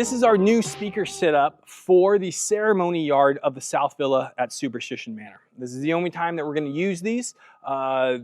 This is our new speaker setup for the ceremony yard of the South Villa at Superstition Manor. This is the only time that we're going to use these.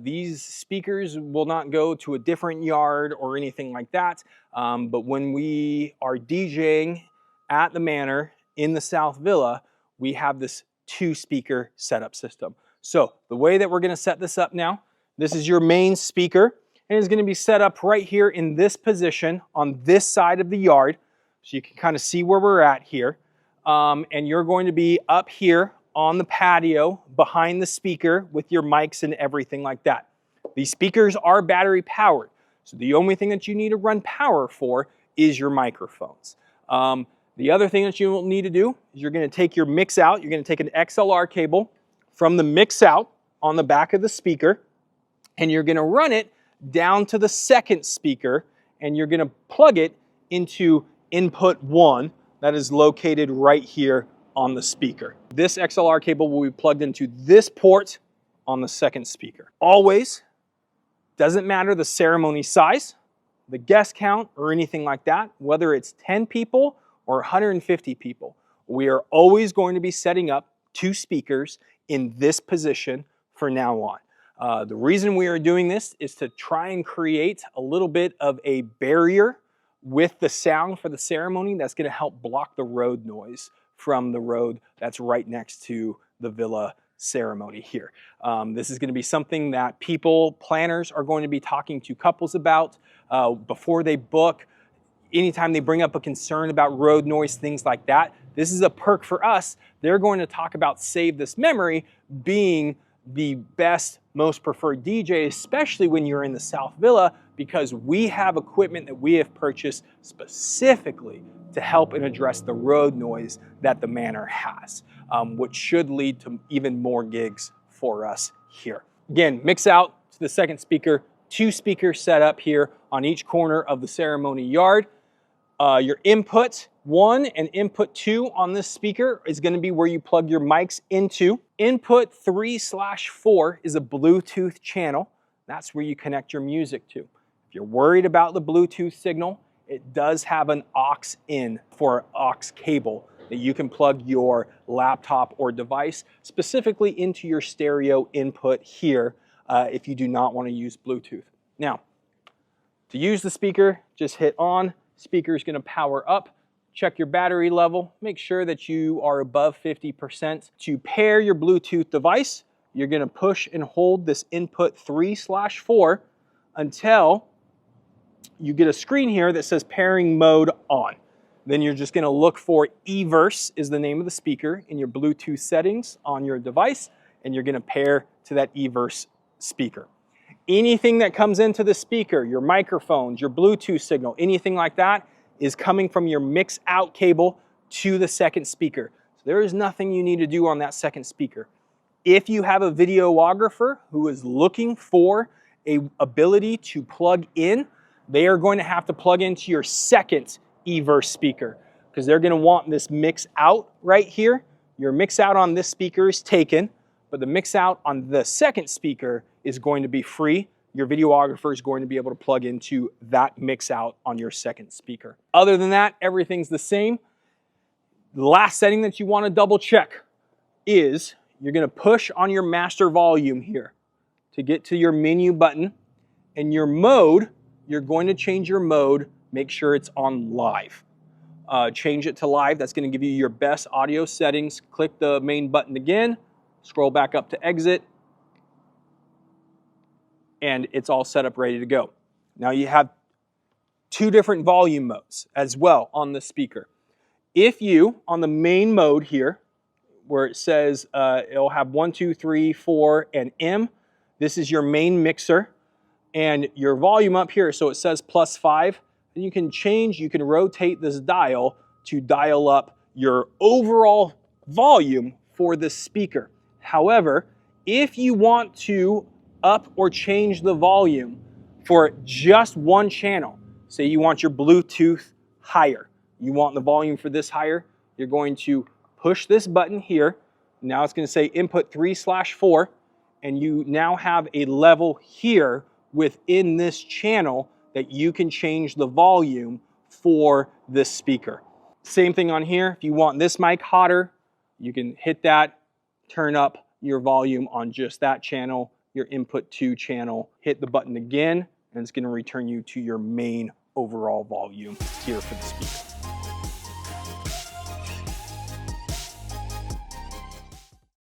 These speakers will not go to a different yard or anything like that. But when we are DJing at the manor in the South Villa, we have this two-speaker setup system. So the way that we're going to set this up now, this is your main speaker, and it's going to be set up right here in this position on this side of the yard. So you can kind of see where we're at here. And you're going to be up here on the patio behind the speaker with your mics and everything like that. These speakers are battery powered. So the only thing that you need to run power for is your microphones. The other thing that you will need to do is you're going to take your mix out. You're going to take an XLR cable from the mix out on the back of the speaker, and you're going to run it down to the second speaker, and you're going to plug it into input 1 that is located right here on the speaker. This XLR cable will be plugged into this port on the second speaker. Always, doesn't matter the ceremony size, the guest count, or anything like that, whether it's 10 people or 150 people, we are always going to be setting up two speakers in this position for now on. The reason we are doing this is to try and create a little bit of a barrier with the sound for the ceremony that's going to help block the road noise from the road that's right next to the villa ceremony here. This is going to be something that planners are going to be talking to couples about before they book. Anytime they bring up a concern about road noise, things like that, this is a perk for us. They're going to talk about Save This Memory being the best, most preferred DJ, especially when you're in the South Villa, because we have equipment that we have purchased specifically to help and address the road noise that the manor has, which should lead to even more gigs for us here. Again, mix out to the second speaker, two speakers set up here on each corner of the ceremony yard. Your input 1 and input 2 on this speaker is going to be where you plug your mics into. Input 3/4 is a Bluetooth channel. That's where you connect your music to. If you're worried about the Bluetooth signal, it does have an aux in for aux cable that you can plug your laptop or device specifically into your stereo input here if you do not want to use Bluetooth. Now, to use the speaker, just hit on. Speaker is going to power up. Check your battery level. Make sure that you are above 50%. To pair your Bluetooth device, you're going to push and hold this input 3/4 until you get a screen here that says pairing mode on. Then you're just going to look for eVerse is the name of the speaker in your Bluetooth settings on your device, and you're going to pair to that eVerse speaker. Anything that comes into the speaker, your microphones, your Bluetooth signal, anything like that is coming from your mix out cable to the second speaker. So there is nothing you need to do on that second speaker. If you have a videographer who is looking for an ability to plug in, they are going to have to plug into your second eVerse speaker because they're going to want this mix out right here. Your mix out on this speaker is taken, but the mix out on the second speaker is going to be free. Your videographer is going to be able to plug into that mix out on your second speaker. Other than that, everything's the same. The last setting that you want to double check is you're going to push on your master volume here to get to your menu button, and your mode, you're going to change your mode, make sure it's on live. Change it to live. That's going to give you your best audio settings. Click the main button again, scroll back up to exit, and it's all set up ready to go. Now you have two different volume modes as well on the speaker. If you, on the main mode here, where it says it'll have 1, 2, 3, 4, and M, this is your main mixer, and your volume up here, so it says +5, and you can change, you can rotate this dial to dial up your overall volume for this speaker. However, if you want to up or change the volume for just one channel, say you want your Bluetooth higher, you want the volume for this higher, you're going to push this button here. Now it's going to say input 3/4, and you now have a level here within this channel that you can change the volume for this speaker. Same thing on here. If you want this mic hotter, you can hit that, turn up your volume on just that channel, your input 2 channel. Hit the button again, and it's going to return you to your main overall volume here for the speaker.